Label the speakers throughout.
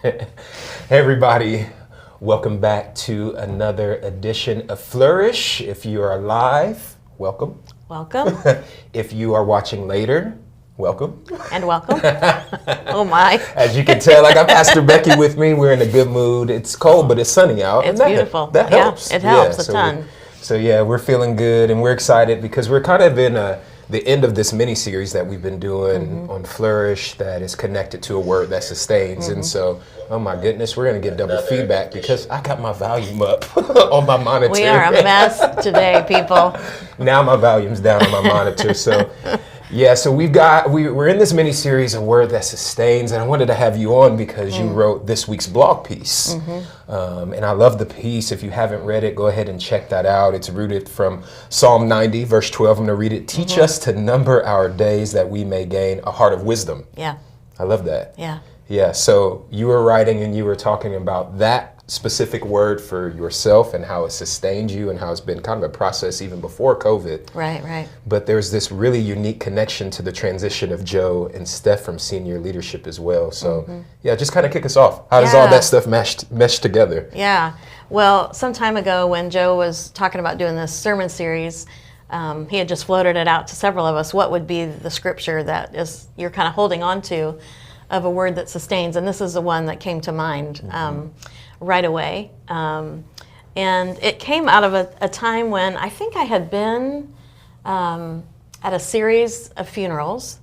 Speaker 1: Hey everybody, welcome back to another edition of Flourish. If you are live, welcome.
Speaker 2: Welcome.
Speaker 1: If you are watching later, welcome.
Speaker 2: And welcome. Oh my.
Speaker 1: As you can tell, I got Pastor Becky with me. We're in a good mood. It's cold, but it's sunny out.
Speaker 2: It's
Speaker 1: and
Speaker 2: beautiful.
Speaker 1: That helps.
Speaker 2: Yeah, it helps a ton.
Speaker 1: We're feeling good and we're excited because we're kind of in the end of this mini series that we've been doing on Flourish that is connected to a word that sustains. And so, oh my goodness, we're going to get double feedback because I got my volume up on my monitor.
Speaker 2: We are a mess today, people.
Speaker 1: Now my volume's down on my monitor. So we're in this mini series, a word that sustains, and I wanted to have you on because you wrote this week's blog piece. And I love the piece. If you haven't read it, go ahead and check that out. It's rooted from Psalm 90, verse 12. I'm going to read it. Teach us to number our days that we may gain a heart of wisdom.
Speaker 2: Yeah.
Speaker 1: I love that.
Speaker 2: Yeah.
Speaker 1: Yeah. So you were writing and you were talking about that specific word for yourself and how it sustained you and how it's been kind of a process even before COVID.
Speaker 2: Right.
Speaker 1: But there's this really unique connection to the transition of Joe and Steph from senior leadership as well. So just kind of kick us off. How does all that stuff mesh together?
Speaker 2: Yeah. Well, some time ago when Joe was talking about doing this sermon series, he had just floated it out to several of us. What would be the scripture that is you're kind of holding on to of a word that sustains? And this is the one that came to mind right away. And it came out of a time when I think I had been at a series of funerals.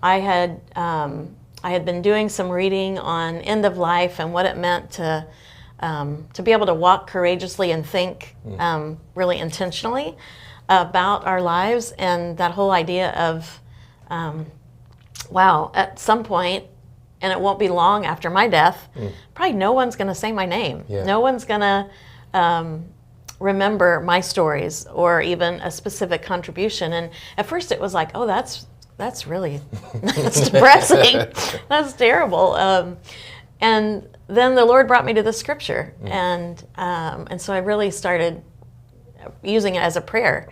Speaker 2: I had been doing some reading on end of life and what it meant to be able to walk courageously and think really intentionally about our lives, and that whole idea of, at some point, and it won't be long after my death, probably no one's going to say my name. Yeah. No one's going to remember my stories or even a specific contribution. And at first it was like, oh, that's really, that's depressing. That's terrible. And then the Lord brought me to the scripture. And so I really started using it as a prayer.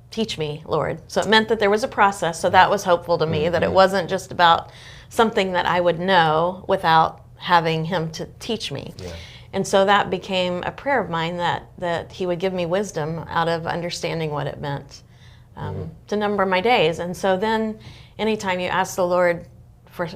Speaker 2: Teach me, Lord. So it meant that there was a process. So that was hopeful to me, that it wasn't just about something that I would know without having him to teach me. Yeah. And so that became a prayer of mine that he would give me wisdom out of understanding what it meant to number my days. And so then anytime you ask the Lord for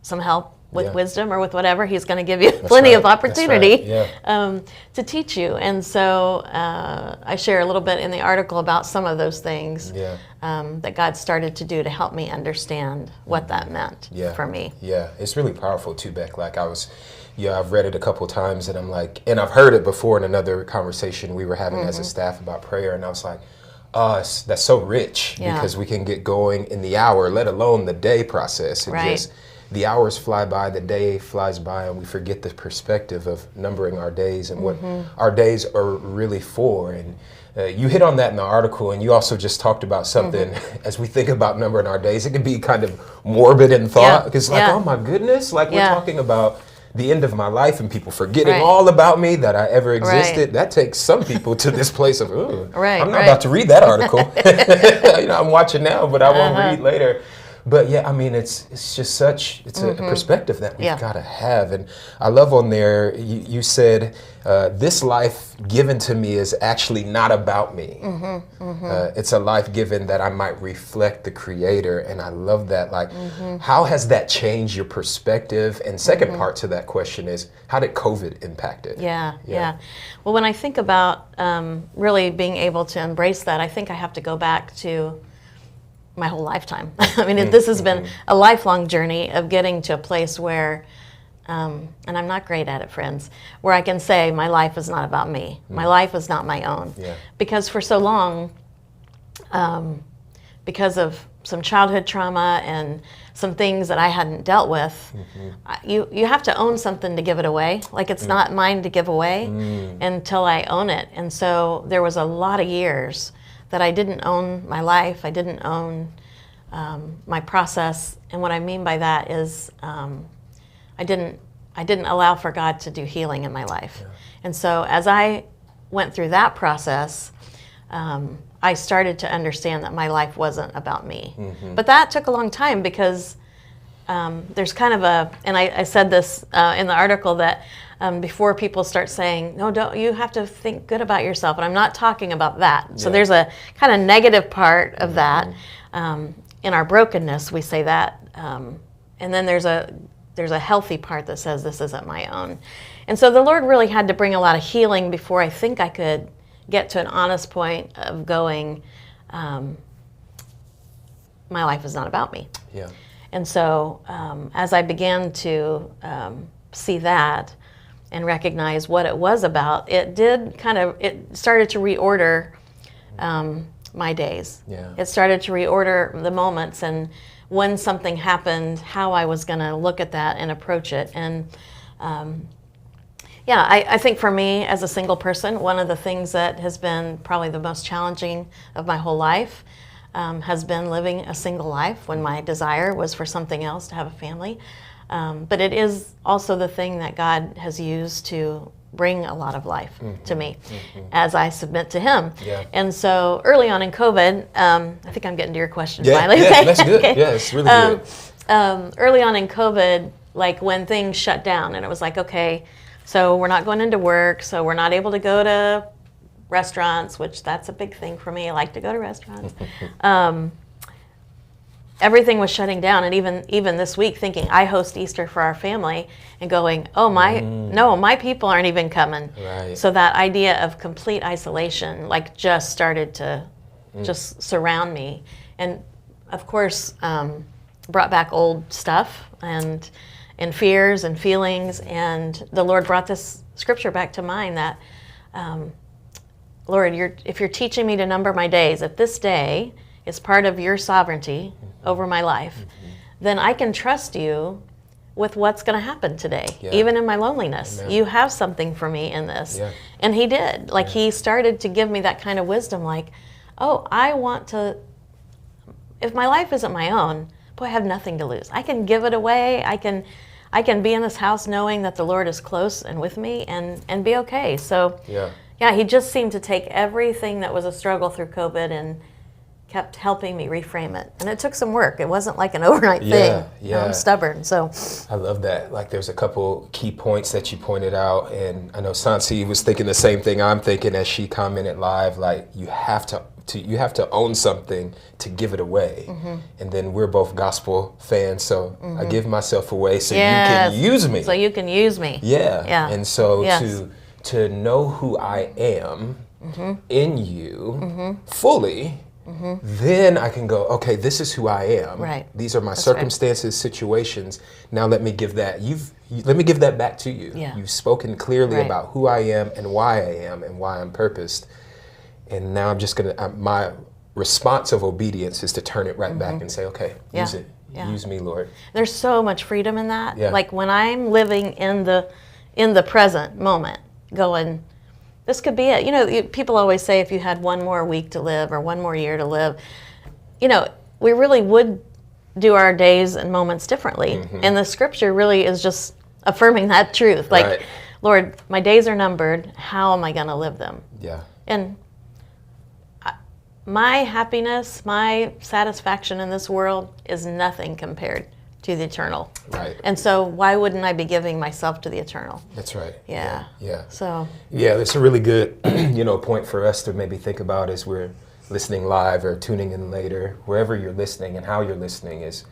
Speaker 2: some help with wisdom or with whatever, he's going to give you plenty of opportunity to teach you. And so I share a little bit in the article about some of those things that God started to do to help me understand what that meant for me.
Speaker 1: Yeah, it's really powerful too, Beck. Like I've read it a couple times and I'm like, and I've heard it before in another conversation we were having as a staff about prayer, and I was like, that's so rich because we can get going in the hour, let alone the day process. The hours fly by, the day flies by, and we forget the perspective of numbering our days and what our days are really for. And you hit on that in the article, and you also just talked about something as we think about numbering our days. It can be kind of morbid in thought because oh my goodness, like we're talking about the end of my life and people forgetting all about me that I ever existed. That takes some people to this place of, I'm not about to read that article. I'm watching now, but I won't read later. But yeah, I mean, it's just it's a perspective that we've got to have. And I love on there, you said, this life given to me is actually not about me. It's a life given that I might reflect the Creator. And I love that. Like, how has that changed your perspective? And second part to that question is, how did COVID impact it?
Speaker 2: Yeah. Well, when I think about really being able to embrace that, I think I have to go back to my whole lifetime. I mean, this has been a lifelong journey of getting to a place where, and I'm not great at it, friends, where I can say my life is not about me. My life is not my own. Because for so long, because of some childhood trauma and some things that I hadn't dealt with, you have to own something to give it away. Like it's not mine to give away until I own it. And so there was a lot of years that I didn't own my life. I didn't own my process. And what I mean by that is I didn't allow for God to do healing in my life. And so as I went through that process, I started to understand that my life wasn't about me. But that took a long time because there's kind of a, and I said this in the article, that before people start saying, no, don't, you have to think good about yourself. And I'm not talking about that. So there's a kind of negative part of that. In our brokenness, we say that. And then there's a healthy part that says, this isn't my own. And so the Lord really had to bring a lot of healing before I think I could get to an honest point of going, my life is not about me.
Speaker 1: Yeah.
Speaker 2: And so as I began to see that and recognize what it was about, it started to reorder my days.
Speaker 1: Yeah. It
Speaker 2: started to reorder the moments, and when something happened, how I was going to look at that and approach it. And I think for me as a single person, one of the things that has been probably the most challenging of my whole life has been living a single life when my desire was for something else, to have a family. But it is also the thing that God has used to bring a lot of life to me as I submit to Him.
Speaker 1: Yeah. And
Speaker 2: so early on in COVID, I think I'm getting to your question finally.
Speaker 1: Yeah,
Speaker 2: okay.
Speaker 1: That's good. Okay. Yeah, it's really good.
Speaker 2: Early on in COVID, like when things shut down and it was like, okay, so we're not going into work, so we're not able to go to restaurants, which that's a big thing for me. I like to go to restaurants. Everything was shutting down, and even this week, thinking I host Easter for our family, and going, oh my people aren't even coming.
Speaker 1: Right.
Speaker 2: So that idea of complete isolation, like, just started to just surround me, and of course brought back old stuff and fears and feelings, and the Lord brought this scripture back to mind that, Lord, if you're teaching me to number my days, if this day is part of your sovereignty over my life, then I can trust you with what's going to happen today, even in my loneliness. Amen. You have something for me in this. Yeah. And He did. Like, He started to give me that kind of wisdom, like, oh, I want to, if my life isn't my own, boy, I have nothing to lose. I can give it away. I can be in this house knowing that the Lord is close and with me, and be okay. So He just seemed to take everything that was a struggle through COVID and kept helping me reframe it. And it took some work. It wasn't like an overnight thing.
Speaker 1: Yeah.
Speaker 2: I'm stubborn, so.
Speaker 1: I love that. Like, there's a couple key points that you pointed out, and I know Sansi was thinking the same thing I'm thinking as she commented live, like, you have to own something to give it away. And then we're both gospel fans, so I give myself away so you can use me.
Speaker 2: So you can use me.
Speaker 1: Yeah. And so to know who I am in you fully, then I can go, okay, this is who I am.
Speaker 2: Right.
Speaker 1: These are my circumstances, situations. Now let me give that. Let me give that back to you.
Speaker 2: Yeah.
Speaker 1: You've spoken clearly about who I am and why I am and why I'm purposed. And now I'm just gonna. My response of obedience is to turn it right back and say, okay, use it. Yeah. Use me, Lord.
Speaker 2: There's so much freedom in that. Yeah. Like, when I'm living in the present moment, going, this could be it. You know, people always say if you had one more week to live or one more year to live, you know, we really would do our days and moments differently. And the scripture really is just affirming that truth. Like, Lord, my days are numbered. How am I going to live them?
Speaker 1: Yeah.
Speaker 2: And my happiness, my satisfaction in this world is nothing compared to the eternal.
Speaker 1: Right.
Speaker 2: And so why wouldn't I be giving myself to the eternal?
Speaker 1: That's right.
Speaker 2: Yeah. So.
Speaker 1: Yeah, that's a really good, point for us to maybe think about as we're listening live or tuning in later, wherever you're listening and how you're listening is,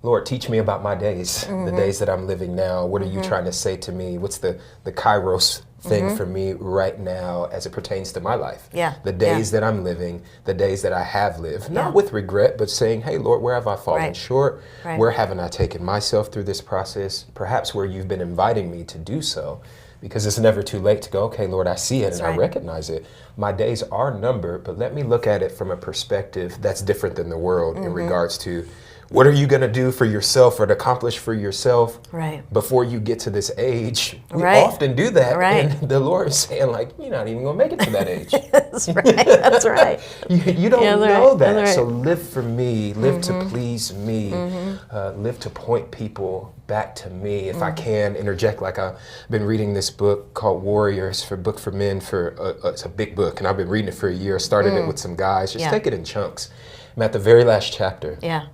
Speaker 1: Lord, teach me about my days, the days that I'm living now. What are you trying to say to me? What's the Kairos thing for me right now as it pertains to my life?
Speaker 2: Yeah.
Speaker 1: The days that I'm living, the days that I have lived, not with regret, but saying, hey, Lord, where have I fallen short? Right. Where haven't I taken myself through this process? Perhaps where you've been inviting me to do so, because it's never too late to go, okay, Lord, I see it I recognize it. My days are numbered, but let me look at it from a perspective that's different than the world in regards to what are you going to do for yourself or to accomplish for yourself before you get to this age? We often do that, and the Lord is saying, like, you're not even going to make it to that age.
Speaker 2: That's right. That's right.
Speaker 1: You don't know that. Right. So live for me, live to please me, live to point people back to me. If I can interject, like, I've been reading this book called Warriors, Book for Men. It's a big book, and I've been reading it for a year. Started it with some guys. Just take it in chunks. I'm at the very last chapter.
Speaker 2: Yeah.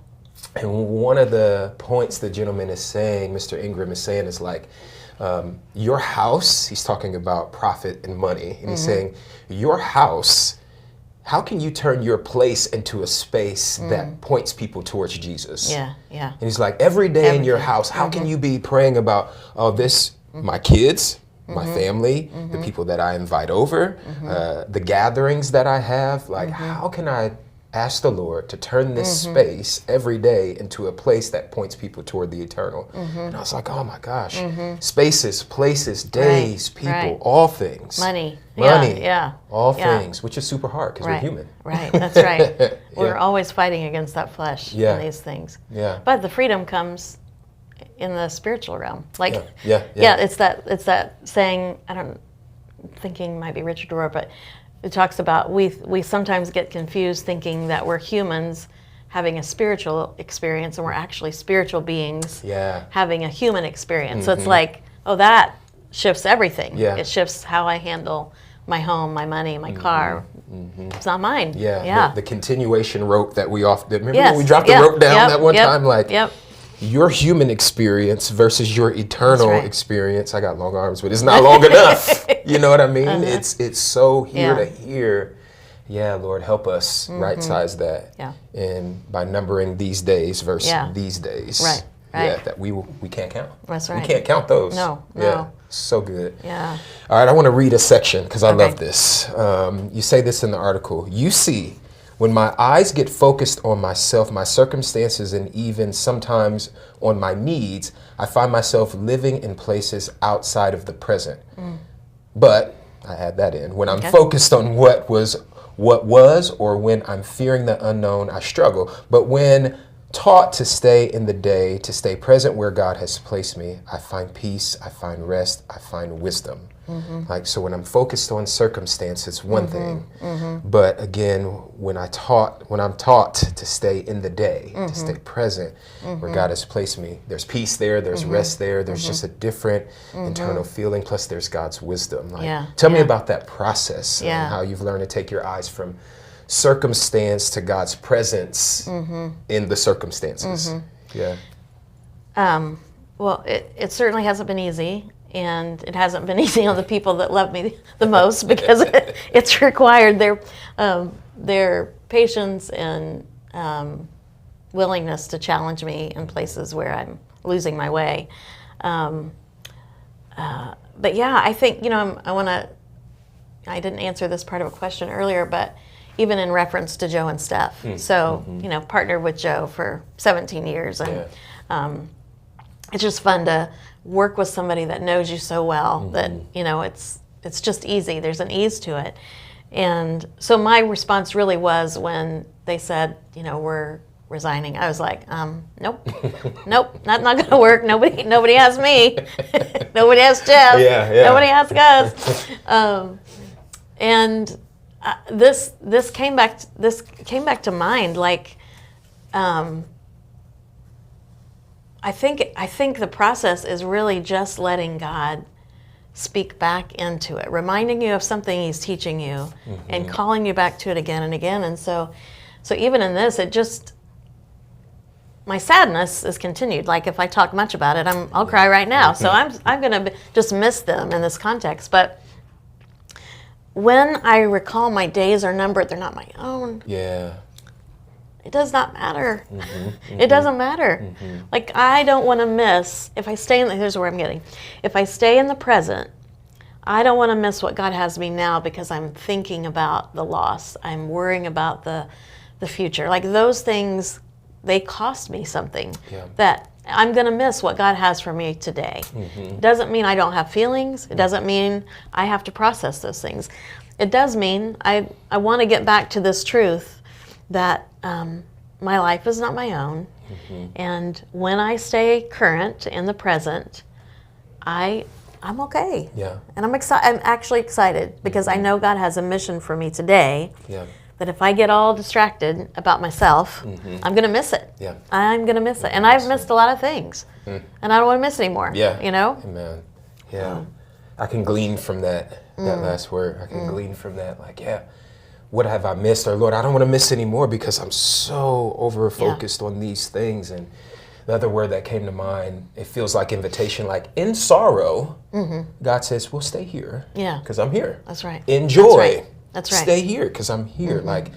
Speaker 1: And one of the points the gentleman is saying, Mr. Ingram is saying, is like, your house, he's talking about profit and money, and he's saying, your house, how can you turn your place into a space that points people towards Jesus?
Speaker 2: Yeah, yeah.
Speaker 1: And he's like, every day in your house, how can you be praying about, oh, this, my kids, my family, the people that I invite over, the gatherings that I have, like, how can I ask the Lord to turn this space every day into a place that points people toward the eternal? And I was like, oh my gosh, spaces, places, days, people, all things.
Speaker 2: Money,
Speaker 1: all things, which is super hard because we're human.
Speaker 2: Right, that's right. We're always fighting against that flesh in these things.
Speaker 1: Yeah.
Speaker 2: But the freedom comes in the spiritual realm. Like, it's that saying, thinking might be Richard Rohr, but it talks about we sometimes get confused thinking that we're humans having a spiritual experience and we're actually spiritual beings having a human experience. So it's like, oh, that shifts everything. Yeah. It shifts how I handle my home, my money, my car. It's not mine.
Speaker 1: The continuation rope that we often, remember when we dropped the rope down that one time? Like, your human experience versus your eternal experience. I got long arms, but it's not long enough. You know what I mean? It's so here to here. Yeah, Lord, help us right size that. Yeah. And by numbering these days versus these days. Right. Yeah, that we can't count. That's right. We can't count those.
Speaker 2: No.
Speaker 1: Yeah. So good.
Speaker 2: Yeah.
Speaker 1: All right, I want to read a section because I love this. You say this in the article. You see, when my eyes get focused on myself, my circumstances, and even sometimes on my needs, I find myself living in places outside of the present. But, I add that in, when I'm focused on what was, or when I'm fearing the unknown, I struggle. But when taught to stay in the day, to stay present where God has placed me, I find peace, I find rest, I find wisdom. Like, so when I'm focused on circumstance, it's one thing. But again, when I'm taught to stay in the day, to stay present where God has placed me, there's peace there, there's rest there, there's just a different internal feeling, plus there's God's wisdom. Like, tell me about that process and how you've learned to take your eyes from circumstance to God's presence in the circumstances.
Speaker 2: Well, it certainly hasn't been easy. And it hasn't been easy on the people that love me the most because it's required their patience and willingness to challenge me in places where I'm losing my way. But yeah, I think, I didn't answer this part of a question earlier, but even in reference to Joe and Steph. So, partnered with Joe for 17 years. And it's just fun to work with somebody that knows you so well that, it's just easy. There's an ease to it. And so my response really was when they said, we're resigning, I was like, nope, not going to work. Nobody has me. Nobody has Geoff. Nobody has Gus. And this came back to mind. Like, I think the process is really just letting God speak back into it, reminding you of something He's teaching you, and calling you back to it again and again. And so even in this, my sadness is continued. Like, if I talk much about it, I'll cry right now. So I'm gonna just miss them in this context. But when I recall my days are numbered, they're not my own.
Speaker 1: Yeah.
Speaker 2: It does not matter. It doesn't matter. Like, I don't want to miss, if I stay here's where I'm getting. If I stay in the present, I don't want to miss what God has me now because I'm thinking about the loss. I'm worrying about the future. Like, those things, they cost me something that I'm going to miss what God has for me today. It doesn't mean I don't have feelings. It doesn't mean I have to process those things. It does mean I want to get back to this truth that my life is not my own, and when I stay current in the present, I'm okay. And I'm excited. I'm actually excited because I know God has a mission for me today. That if I get all distracted about myself, I'm gonna miss it. I'm gonna miss it, and I've missed a lot of things, and I don't want to miss anymore.
Speaker 1: Amen. I can glean from that last word. I can glean from that. Like, what have I missed? Or Lord, I don't want to miss anymore because I'm so over focused on these things. And the other word that came to mind, it feels like invitation, like in sorrow, God says, well, stay here.
Speaker 2: Yeah.
Speaker 1: Because I'm here.
Speaker 2: That's right.
Speaker 1: In joy.
Speaker 2: That's right.
Speaker 1: Stay here because I'm here. Like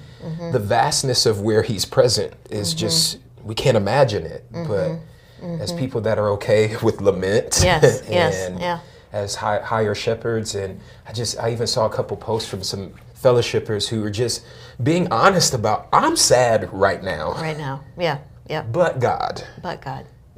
Speaker 1: the vastness of where he's present is just, we can't imagine it. But as people that are okay with lament and as higher shepherds, and I even saw a couple posts from some fellowshippers who were just being honest about, I'm sad right now.
Speaker 2: Right now, yeah.
Speaker 1: But God.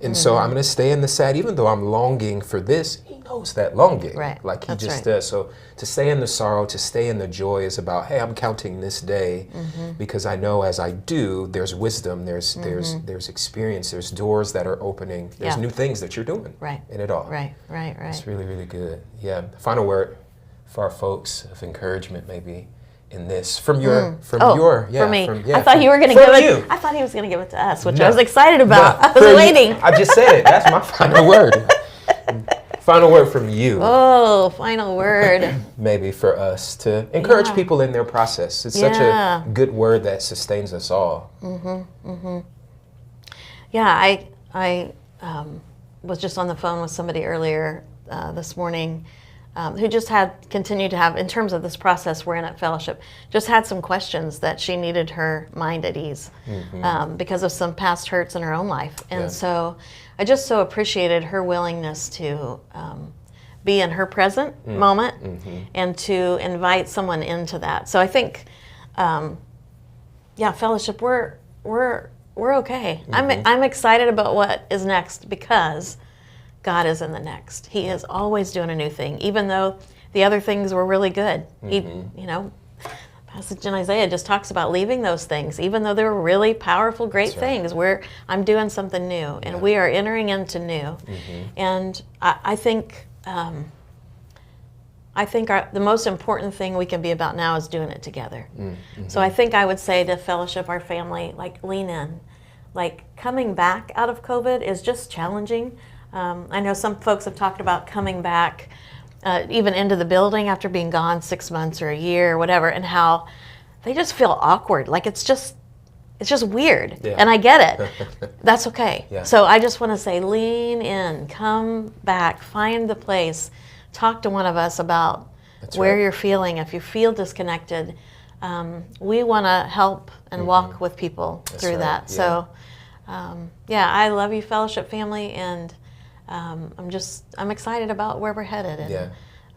Speaker 1: And so I'm going to stay in the sad, even though I'm longing for this. He knows that longing, like he just does. So to stay in the sorrow, to stay in the joy is about, hey, I'm counting this day because I know as I do, there's wisdom, there's experience, there's doors that are opening, there's new things that you're doing in it all.
Speaker 2: Right.
Speaker 1: It's really, really good. Yeah. Final word for our folks of encouragement, maybe. In this from me.
Speaker 2: I thought you were going to give it. I thought he was going to give it to us, which I was excited about. I was waiting.
Speaker 1: I just said it. That's my final word. Final word from you.
Speaker 2: Oh, final word.
Speaker 1: Maybe for us to encourage people in their process. It's such a good word that sustains us all.
Speaker 2: Yeah, I was just on the phone with somebody earlier this morning. Who just continued to have, in terms of this process we're in at Fellowship, just had some questions that she needed her mind at ease because of some past hurts in her own life. And so I just so appreciated her willingness to be in her present moment and to invite someone into that. So I think, Fellowship, we're okay. I'm excited about what is next because God is in the next. He is always doing a new thing, even though the other things were really good. He, passage in Isaiah just talks about leaving those things, even though they were really powerful, great things. Where I'm doing something new, and we are entering into new. And I think the most important thing we can be about now is doing it together. So I think I would say to Fellowship, our family, like lean in. Like coming back out of COVID is just challenging. I know some folks have talked about coming back even into the building after being gone 6 months or a year or whatever, and how they just feel awkward. Like it's just weird. And I get it. That's okay. So I just want to say, lean in, come back, find the place, talk to one of us about where you're feeling. If you feel disconnected, we want to help and walk with people through that. So I love you, Fellowship family, and I'm excited about where we're headed.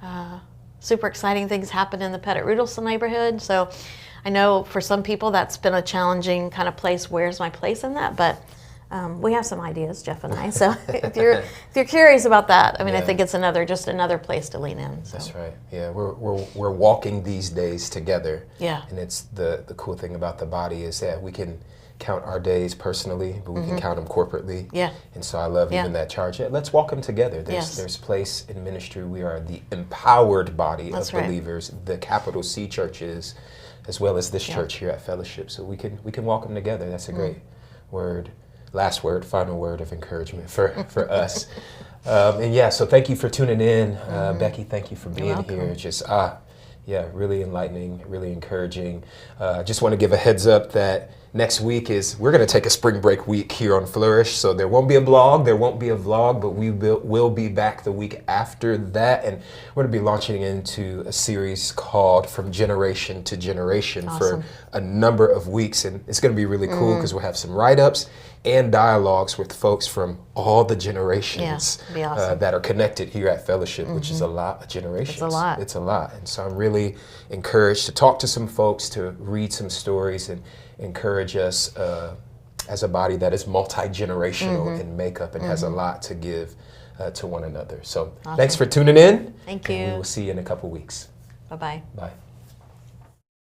Speaker 2: And super exciting things happen in the Pettit-Rudolph neighborhood. So I know for some people that's been a challenging kind of place. Where's my place in that? But we have some ideas, Geoff and I. So if you're curious about that, I think it's another place to lean in. So.
Speaker 1: That's right. Yeah, we're walking these days together.
Speaker 2: Yeah.
Speaker 1: And it's the cool thing about the body is that we can count our days personally, but we can count them corporately.
Speaker 2: Yeah.
Speaker 1: And so I love even that charge. Let's walk them together. There's place in ministry. We are the empowered body of believers, the capital C churches, as well as this church here at Fellowship. So we can walk them together. That's a great word. Last word, final word of encouragement for us. So thank you for tuning in. Becky, thank you for being here. Just, really enlightening, really encouraging. Just want to give a heads up that next week we're going to take a spring break week here on Flourish. So there won't be a blog, there won't be a vlog, but we will be back the week after that. And we're going to be launching into a series called From Generation to Generation for a number of weeks. And it's going to be really cool because we'll have some write-ups and dialogues with folks from all the generations that are connected here at Fellowship, which is a lot of generations. It's a lot. And so I'm really encouraged to talk to some folks, to read some stories, and encourage us as a body that is multi-generational in makeup and has a lot to give to one another. So thanks for tuning in.
Speaker 2: Thank you.
Speaker 1: And we will see you in a couple weeks.
Speaker 2: Bye-bye.
Speaker 1: Bye.